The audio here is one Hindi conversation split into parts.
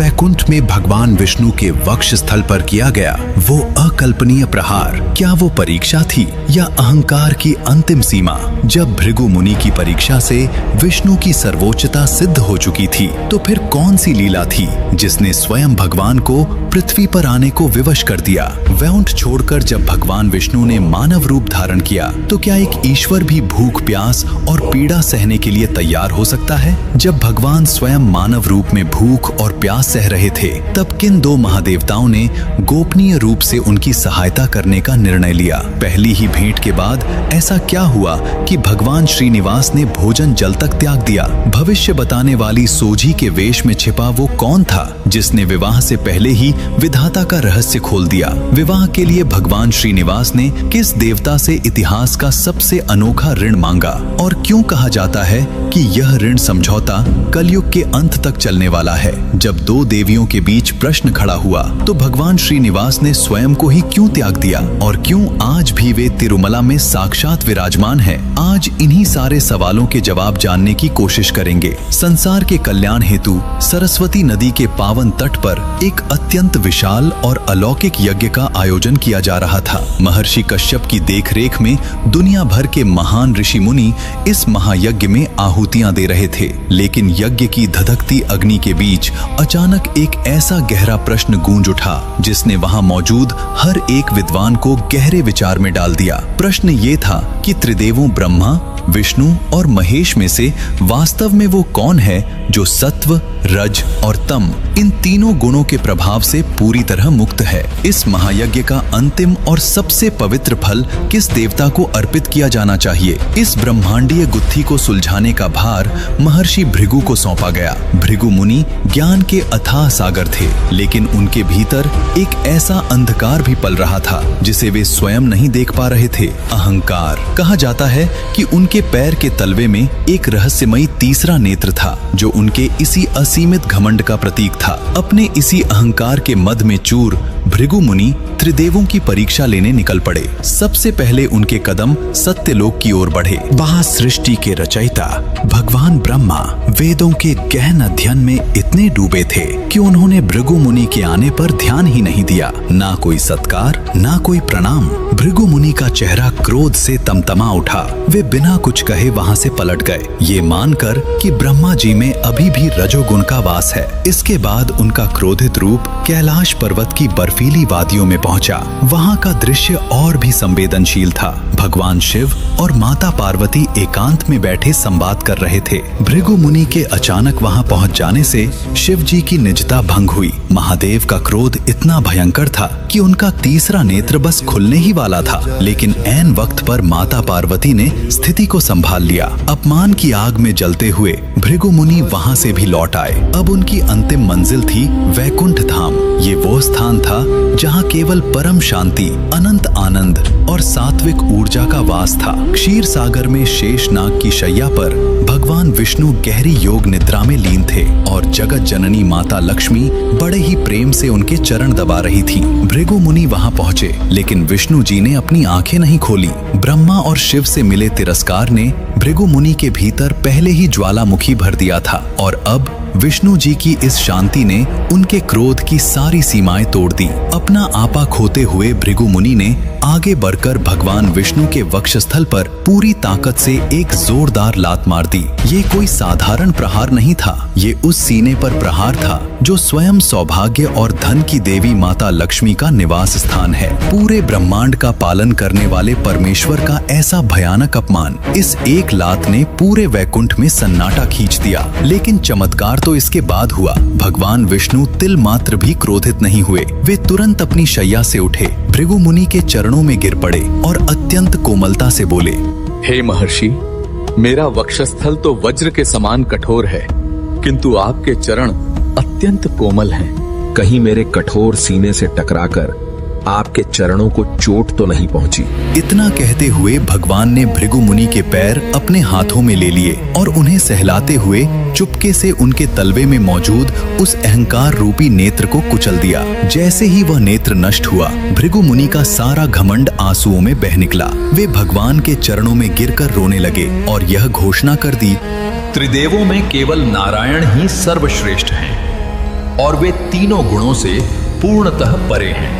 वैकुंठ में भगवान विष्णु के वक्ष स्थल पर किया गया वो अकल्पनीय प्रहार, क्या वो परीक्षा थी या अहंकार की अंतिम सीमा? जब भृगु मुनि की परीक्षा से विष्णु की सर्वोच्चता सिद्ध हो चुकी थी, तो फिर कौन सी लीला थी जिसने स्वयं भगवान को पृथ्वी पर आने को विवश कर दिया? वैकुंठ छोड़कर जब भगवान विष्णु ने मानव रूप धारण किया, तो क्या एक ईश्वर भी भूख, प्यास और पीड़ा सहने के लिए तैयार हो सकता है? जब भगवान स्वयं मानव रूप में भूख और प्यास सह रहे थे, तब किन दो महादेवताओं ने गोपनीय रूप से उनकी सहायता करने का निर्णय लिया? पहली ही भेंट के बाद ऐसा क्या हुआ कि भगवान श्रीनिवास ने भोजन जल तक त्याग दिया? भविष्य बताने वाली सोझी के वेश में छिपा वो कौन था जिसने विवाह से पहले ही विधाता का रहस्य खोल दिया? विवाह के लिए भगवान श्रीनिवास ने किस देवता से इतिहास का सबसे अनोखा ऋण मांगा? और क्यों कहा जाता है कि यह ऋण समझौता कलयुग के अंत तक चलने वाला है? जब दो देवियों के बीच प्रश्न खड़ा हुआ, तो भगवान श्रीनिवास ने स्वयं को ही क्यों त्याग दिया? और क्यों आज भी वे तिरुमला में साक्षात विराजमान हैं? आज इन्हीं सारे सवालों के जवाब जानने की कोशिश करेंगे। संसार के कल्याण हेतु सरस्वती नदी के पावन तट पर एक अत्यंत विशाल और अलौकिक यज्ञ का आयोजन किया जा रहा था। महर्षि कश्यप की देखरेख में दुनिया भर के महान ऋषि मुनि इस महायज्ञ में आहुतियां दे रहे थे। लेकिन यज्ञ की धधकती अग्नि के बीच अचानक एक ऐसा गहरा प्रश्न गूंज उठा जिसने वहां मौजूद हर एक विद्वान को गहरे विचार में डाल दिया। प्रश्न ये था कि त्रिदेवों ब्रह्मा, विष्णु और महेश में से वास्तव में वो कौन है जो सत्व, रज और तम इन तीनों गुणों के प्रभाव से पूरी तरह मुक्त है? इस महायज्ञ का अंतिम और सबसे पवित्र फल किस देवता को अर्पित किया जाना चाहिए? इस ब्रह्मांडीय गुत्थी को सुलझाने का भार महर्षि भृगु को सौंपा गया। भृगु मुनि ज्ञान के अथाह सागर थे, लेकिन उनके भीतर एक ऐसा अंधकार भी पल रहा था जिसे वे स्वयं नहीं देख पा रहे थे, अहंकार। कहा जाता है कि उनके पैर के तलवे में एक रहस्यमयी तीसरा नेत्र था जो उनके इसी असीमित घमंड का प्रतीक था। अपने इसी अहंकार के मद में चूर भृगु मुनि त्रिदेवों की परीक्षा लेने निकल पड़े। सबसे पहले उनके कदम सत्यलोक की ओर बढ़े। वहां सृष्टि के रचयिता भगवान ब्रह्मा वेदों के गहन अध्ययन में इतने डूबे थे कि उन्होंने भृगु मुनि के आने पर ध्यान ही नहीं दिया। ना कोई सत्कार, ना कोई प्रणाम। भृगु मुनि का चेहरा क्रोध से तमतमा उठा। वे बिना कुछ कहे वहां से पलट गए, ये मानकर कि ब्रह्मा जी में अभी भी रजोगुण का वास है। इसके बाद उनका क्रोधित रूप कैलाश पर्वत की बर्फीली वादियों में पहुंचा। वहां का दृश्य और भी संवेदनशील था। भगवान शिव और माता पार्वती एकांत में बैठे संवाद कर रहे थे। भृगु मुनि के अचानक वहां पहुंच जाने से शिव जी की निजता भंग हुई। महादेव का क्रोध इतना भयंकर था कि उनका तीसरा नेत्र बस खुलने ही वाला था, लेकिन ऐन वक्त पर माता पार्वती ने स्थिति को संभाल लिया। अपमान की आग में जलते हुए भृगु मुनि वहां से भी लौट आए। अब उनकी अंतिम मंजिल थी वैकुंठ धाम। ये वो स्थान था जहां केवल परम शांति, अनंत आनंद और सात्विक ऊर्जा का वास था। क्षीर सागर में शेषनाग की शैया पर भगवान विष्णु गहरी योग निद्रा में लीन थे और जगत जननी माता लक्ष्मी बड़े ही प्रेम से उनके चरण दबा रही थी। भृगु मुनि वहां पहुंचे, लेकिन विष्णु जी ने अपनी आंखें नहीं खोली। ब्रह्मा और शिव से मिले तिरस्कार ने भृगु मुनि के भीतर पहले ही ज्वालामुखी भर दिया था और अब विष्णु जी की इस शांति ने उनके क्रोध की सारी सीमाएं तोड़ दी। अपना आपा खोते हुए भृगु मुनि ने आगे बढ़कर भगवान विष्णु के वक्षस्थल पर पूरी ताकत से एक जोरदार लात मार दी। ये कोई साधारण प्रहार नहीं था, ये उस सीने पर प्रहार था जो स्वयं सौभाग्य और धन की देवी माता लक्ष्मी का निवास स्थान है। पूरे ब्रह्मांड का पालन करने वाले परमेश्वर का ऐसा भयानक अपमान, इस एक लात ने पूरे वैकुंठ में सन्नाटा खींच दिया। लेकिन चमत्कार तो इसके बाद हुआ। भगवान विष्णु तिल मात्र भी क्रोधित नहीं हुए। वे तुरंत अपनी शैया से उठे, भृगु मुनि के चरणों में गिर पड़े और अत्यंत कोमलता से बोले, हे महर्षि, मेरा वक्षस्थल तो वज्र के समान कठोर है, किंतु आपके चरण अत्यंत कोमल हैं। कहीं मेरे कठोर सीने से टकराकर आपके चरणों को चोट तो नहीं पहुंची? इतना कहते हुए भगवान ने भृगु मुनि के पैर अपने हाथों में ले लिए और उन्हें सहलाते हुए चुपके से उनके तलवे में मौजूद उस अहंकार रूपी नेत्र को कुचल दिया। जैसे ही वह नेत्र नष्ट हुआ, भृगु मुनि का सारा घमंड आंसुओं में बह निकला। वे भगवान के चरणों में गिरकर रोने लगे और यह घोषणा कर दी, त्रिदेवों में केवल नारायण ही सर्वश्रेष्ठ हैं। और वे तीनों गुणों से पूर्णतः परे हैं।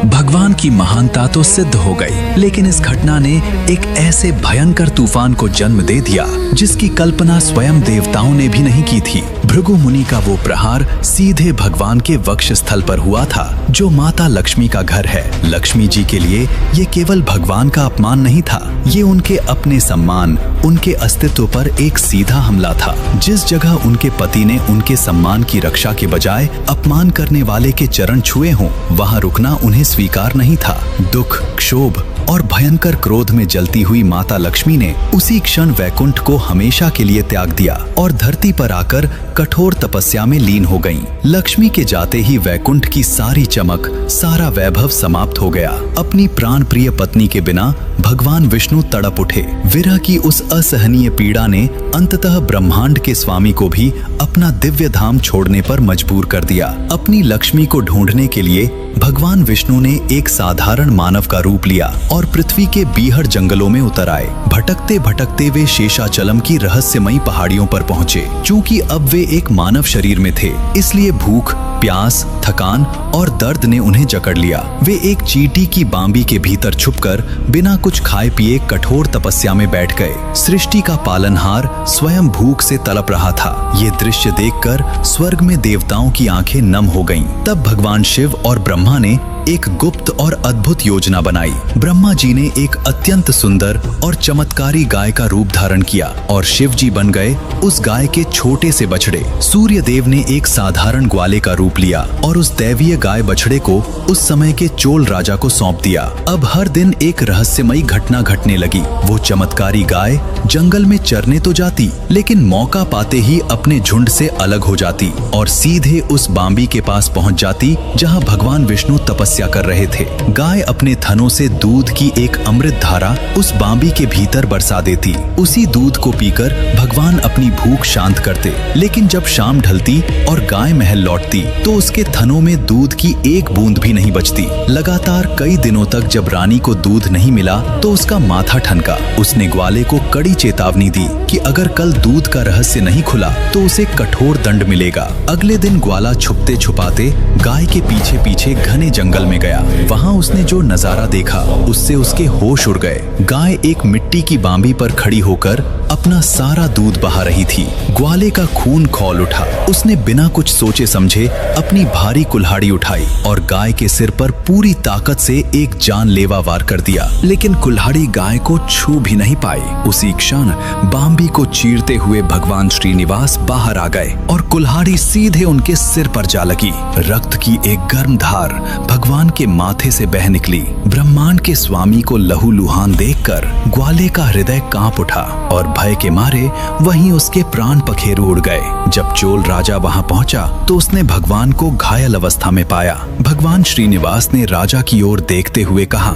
भगवान की महानता तो सिद्ध हो गई, लेकिन इस घटना ने एक ऐसे भयंकर तूफान को जन्म दे दिया जिसकी कल्पना स्वयं देवताओं ने भी नहीं की थी। भृगु मुनि का वो प्रहार सीधे भगवान के वक्ष स्थल पर हुआ था, जो माता लक्ष्मी का घर है। लक्ष्मी जी के लिए ये केवल भगवान का अपमान नहीं था, ये उनके अपने सम्मान, उनके अस्तित्व पर एक सीधा हमला था। जिस जगह उनके पति ने उनके सम्मान की रक्षा के बजाय अपमान करने वाले के चरण छुए हों, वहां रुकना उन्हें स्वीकार नहीं था। दुख, क्षोभ और भयंकर क्रोध में जलती हुई माता लक्ष्मी ने उसी क्षण वैकुंठ को हमेशा के लिए त्याग दिया और धरती पर आकर कठोर तपस्या में लीन हो गईं। लक्ष्मी के जाते ही वैकुंठ की सारी चमक, सारा वैभव समाप्त हो गया। अपनी प्राण प्रिय पत्नी के बिना भगवान विष्णु तड़प उठे। विरह की उस असहनीय पीड़ा ने अंततः ब्रह्मांड के स्वामी को भी अपना दिव्य धाम छोड़ने पर मजबूर कर दिया। अपनी लक्ष्मी को ढूंढने के लिए भगवान विष्णु ने एक साधारण मानव का रूप लिया और पृथ्वी के बीहड़ जंगलों में उतर आए। भटकते भटकते वे शेषाचलम की रहस्यमयी पहाड़ियों पर पहुंचे। चूंकि अब वे एक मानव शरीर में थे, इसलिए भूख, प्यास, थकान और दर्द ने उन्हें जकड़ लिया। वे एक चींटी की बांबी के भीतर छुपकर बिना कुछ खाए पिए कठोर तपस्या में बैठ गए। सृष्टि का पालनहार स्वयं भूख से तड़प रहा था। ये दृश्य देखकर स्वर्ग में देवताओं की आंखें नम हो गईं। तब भगवान शिव और ब्रह्मा ने एक गुप्त और अद्भुत योजना बनाई। ब्रह्मा जी ने एक अत्यंत सुंदर और चमत्कारी गाय का रूप धारण किया और शिव जी बन गए उस गाय के छोटे से बछड़े। सूर्य देव ने एक साधारण ग्वाले का रूप लिया और उस दैवीय गाय बछड़े को उस समय के चोल राजा को सौंप दिया। अब हर दिन एक रहस्यमयी घटना घटने लगी। वो चमत्कारी गाय जंगल में चरने तो जाती, लेकिन मौका पाते ही अपने झुंड से अलग हो जाती और सीधे उस बांबी के पास पहुंच जाती जहां भगवान विष्णु तपस्या कर रहे थे। गाय अपने थनों से दूध की एक अमृत धारा उस बांबी के भीतर बरसा देती। उसी दूध को पीकर भगवान अपनी भूख शांत करते। लेकिन जब शाम ढलती और गाय महल लौटती तो उसके थनों में दूध की एक बूंद भी नहीं बचती। लगातार कई दिनों तक जब रानी को दूध नहीं मिला तो उसका माथा ठनका। उसने ग्वाले को कड़ी चेतावनी दी कि अगर कल दूध का रहस्य नहीं खुला तो उसे कठोर दंड मिलेगा। अगले दिन ग्वाला छुपते छुपाते गाय के पीछे पीछे घने जंगल में गया। वहां उसने जो नजारा देखा उससे उसके होश उड़ गए। गाय एक मिट्टी की बांबी पर खड़ी होकर अपना सारा दूध बहा रही थी। ग्वाले का खून खौल उठा। उसने बिना कुछ सोचे समझे अपनी भारी कुल्हाड़ी उठाई और गाय के सिर पर पूरी ताकत से एक जानलेवा वार कर दिया। लेकिन कुल्हाड़ी गाय को छू भी नहीं पाई। उसी क्षण बांबी को चीरते हुए भगवान श्रीनिवास बाहर आ गए और कुल्हाड़ी सीधे उनके सिर पर जा लगी। रक्त की एक गर्म धार भगवान के माथे से बह निकली। ब्रह्मांड के स्वामी को लहूलुहान देखकर ग्वाले का हृदय कांप उठा और भय के मारे वहीं उसके प्राण पखेरु उड़ गए। जब चोल राजा वहां पहुंचा तो उसने भगवान को घायल अवस्था में पाया। भगवान श्रीनिवास ने राजा की ओर देखते हुए कहा,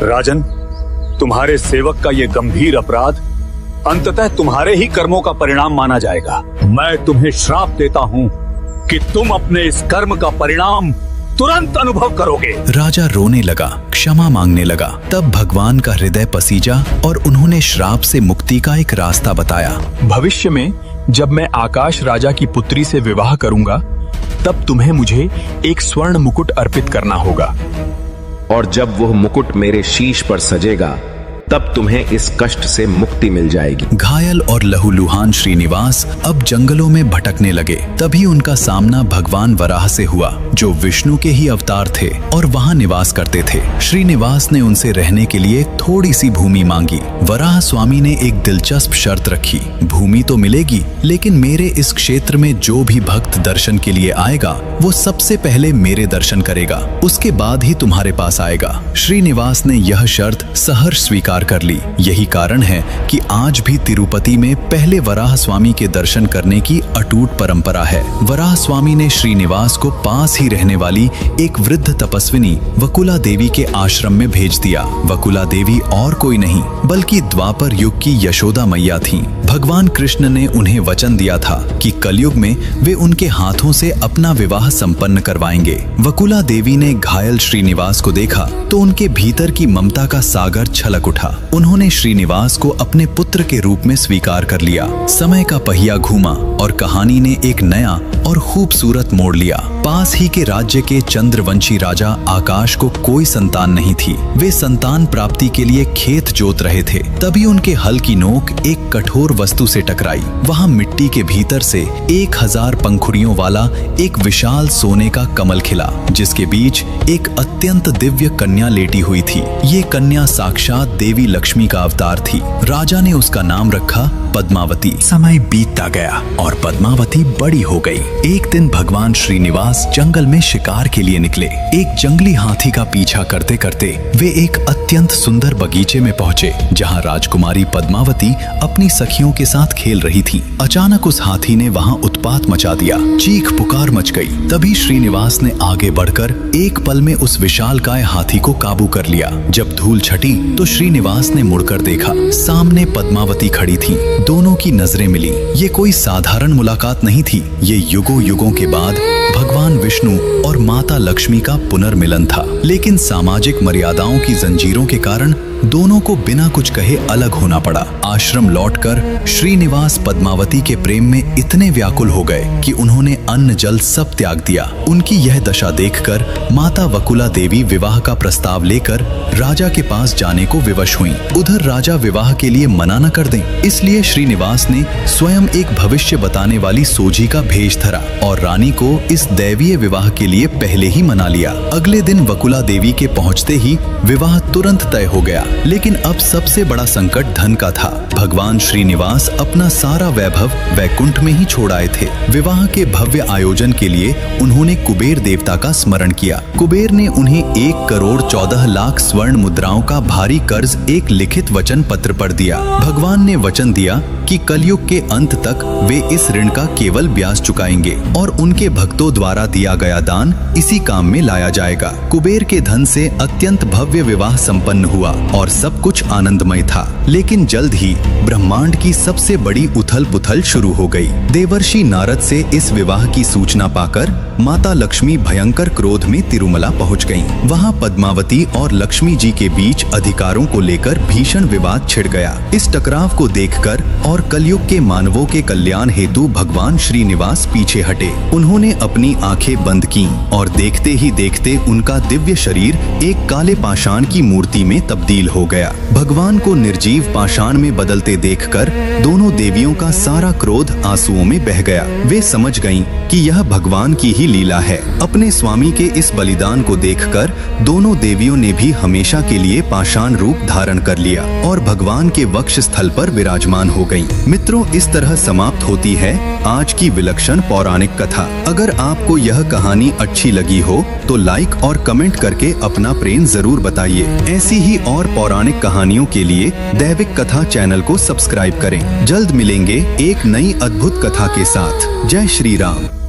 राजन, तुम्हारे सेवक का ये गंभीर अपराध अंततः तुम्हारे ही कर्मों का परिणाम माना जाएगा। मैं तुम्हें श्राप देता हूँ कि तुम अपने इस कर्म का परिणाम तुरंत अनुभव करोगे। राजा रोने लगा, क्षमा मांगने लगा। तब भगवान का हृदय पसीजा और उन्होंने श्राप से मुक्ति का एक रास्ता बताया। भविष्य में जब मैं आकाश राजा की पुत्री से विवाह करूंगा तब तुम्हें मुझे एक स्वर्ण मुकुट अर्पित करना होगा। और जब वह मुकुट मेरे शीश पर सजेगा तब तुम्हें इस कष्ट से मुक्ति मिल जाएगी। घायल और लहूलुहान श्रीनिवास अब जंगलों में भटकने लगे। तभी उनका सामना भगवान वराह से हुआ, जो विष्णु के ही अवतार थे और वहां निवास करते थे। श्रीनिवास ने उनसे रहने के लिए थोड़ी सी भूमि मांगी। वराह स्वामी ने एक दिलचस्प शर्त रखी, भूमि तो मिलेगी, लेकिन मेरे इस क्षेत्र में जो भी भक्त दर्शन के लिए आएगा वो सबसे पहले मेरे दर्शन करेगा, उसके बाद ही तुम्हारे पास आएगा। श्रीनिवास ने यह शर्त सहर्ष स्वीकार कर ली। यही कारण है कि आज भी तिरुपति में पहले वराह स्वामी के दर्शन करने की अटूट परंपरा है। वराह स्वामी ने श्रीनिवास को पास ही रहने वाली एक वृद्ध तपस्विनी वकुला देवी के आश्रम में भेज दिया। वकुला देवी और कोई नहीं बल्कि द्वापर युग की यशोदा मैया थीं। भगवान कृष्ण ने उन्हें वचन दिया था कि कलयुग में वे उनके हाथों से अपना विवाह संपन्न करवाएंगे। वकुला देवी ने घायल श्रीनिवास को देखा तो उनके भीतर की ममता का सागर छलक उठा। उन्होंने श्रीनिवास को अपने पुत्र के रूप में स्वीकार कर लिया। समय का पहिया घूमा और कहानी ने एक नया और खूबसूरत मोड़ लिया। पास ही के राज्य के चंद्रवंशी राजा आकाश को कोई संतान नहीं थी। वे संतान प्राप्ति के लिए खेत जोत रहे थे। तभी उनके हल की नोक एक कठोर वस्तु से टकराई। वहां मिट्टी के भीतर से 1000 पंखुड़ियों वाला एक विशाल सोने का कमल खिला, जिसके बीच एक अत्यंत दिव्य कन्या लेटी हुई थी। ये कन्या साक्षात देवी लक्ष्मी का अवतार थी। राजा ने उसका नाम रखा पद्मावती। समय बीतता गया और पद्मावती बड़ी हो गई। एक दिन भगवान श्रीनिवास जंगल में शिकार के लिए निकले। एक जंगली हाथी का पीछा करते करते वे एक अत्यंत सुंदर बगीचे में पहुंचे, जहां राजकुमारी पद्मावती अपनी सखियों के साथ खेल रही थी। अचानक उस हाथी ने वहां उत्पात मचा दिया। चीख पुकार मच गई। तभी श्रीनिवास ने आगे बढ़कर एक पल में उस विशालकाय हाथी को काबू कर लिया। जब धूल छटी तो श्रीनिवास ने मुड़कर देखा। सामने पद्मावती खड़ी थी। दोनों की नजरें मिली। ये कोई साधारण मुलाकात नहीं थी। ये युगों युगों के बाद भगवान विष्णु और माता लक्ष्मी का पुनर्मिलन था। लेकिन सामाजिक मर्यादाओं की जंजीरों के कारण दोनों को बिना कुछ कहे अलग होना पड़ा। आश्रम लौटकर श्रीनिवास पद्मावती के प्रेम में इतने व्याकुल हो गए कि उन्होंने अन्न जल सब त्याग दिया। उनकी यह दशा देखकर माता वकुला देवी विवाह का प्रस्ताव लेकर राजा के पास जाने को विवश हुईं। उधर राजा विवाह के लिए मना न कर दें, इसलिए श्रीनिवास ने स्वयं एक भविष्य बताने वाली सोजी का भेष धरा और रानी को इस दैवीय विवाह के लिए पहले ही मना लिया। अगले दिन वकुला देवी के पहुंचते ही विवाह तुरंत तय हो गया। लेकिन अब सबसे बड़ा संकट धन का था। भगवान श्रीनिवास अपना सारा वैभव वैकुंठ में ही छोड़ आए थे। विवाह के भव्य आयोजन के लिए उन्होंने कुबेर देवता का स्मरण किया। कुबेर ने उन्हें 1,14,00,000 स्वर्ण मुद्राओं का भारी कर्ज एक लिखित वचन पत्र पर दिया। भगवान ने वचन दिया कि कलयुग के अंत तक वे इस ऋण का केवल ब्याज चुकाएंगे और उनके भक्तों द्वारा दिया गया दान इसी काम में लाया जाएगा। कुबेर के धन से अत्यंत भव्य विवाह संपन्न हुआ और सब कुछ आनंदमय था। लेकिन जल्द ही ब्रह्मांड की सबसे बड़ी उथल पुथल शुरू हो गई। देवर्षि नारद से इस विवाह की सूचना पाकर माता लक्ष्मी भयंकर क्रोध में तिरुमला पहुंच गईं। वहां पद्मावती और लक्ष्मी जी के बीच अधिकारों को लेकर भीषण विवाद छिड़ गया। इस टकराव को देखकर और कलयुग के मानवों के कल्याण हेतु भगवान श्रीनिवास पीछे हटे। उन्होंने अपनी आंखें बंद की और देखते ही देखते उनका दिव्य शरीर एक काले पाषाण की मूर्ति में तब्दील हो गया। भगवान को निर्जीव पाषाण में बदलते देखकर दोनों देवियों का सारा क्रोध आंसुओं में बह गया। वे समझ गईं कि यह भगवान की ही लीला है। अपने स्वामी के इस बलिदान को देखकर दोनों देवियों ने भी हमेशा के लिए पाषाण रूप धारण कर लिया और भगवान के वक्ष स्थल पर विराजमान हो गईं। मित्रों, इस तरह समाप्त होती है आज की विलक्षण पौराणिक कथा। अगर आपको यह कहानी अच्छी लगी हो तो लाइक और कमेंट करके अपना प्रेम जरूर बताइए। ऐसी ही और पौराणिक कहानियों के लिए दैविक कथा चैनल को सब्सक्राइब करें। जल्द मिलेंगे एक नई अद्भुत कथा के साथ। जय श्री राम।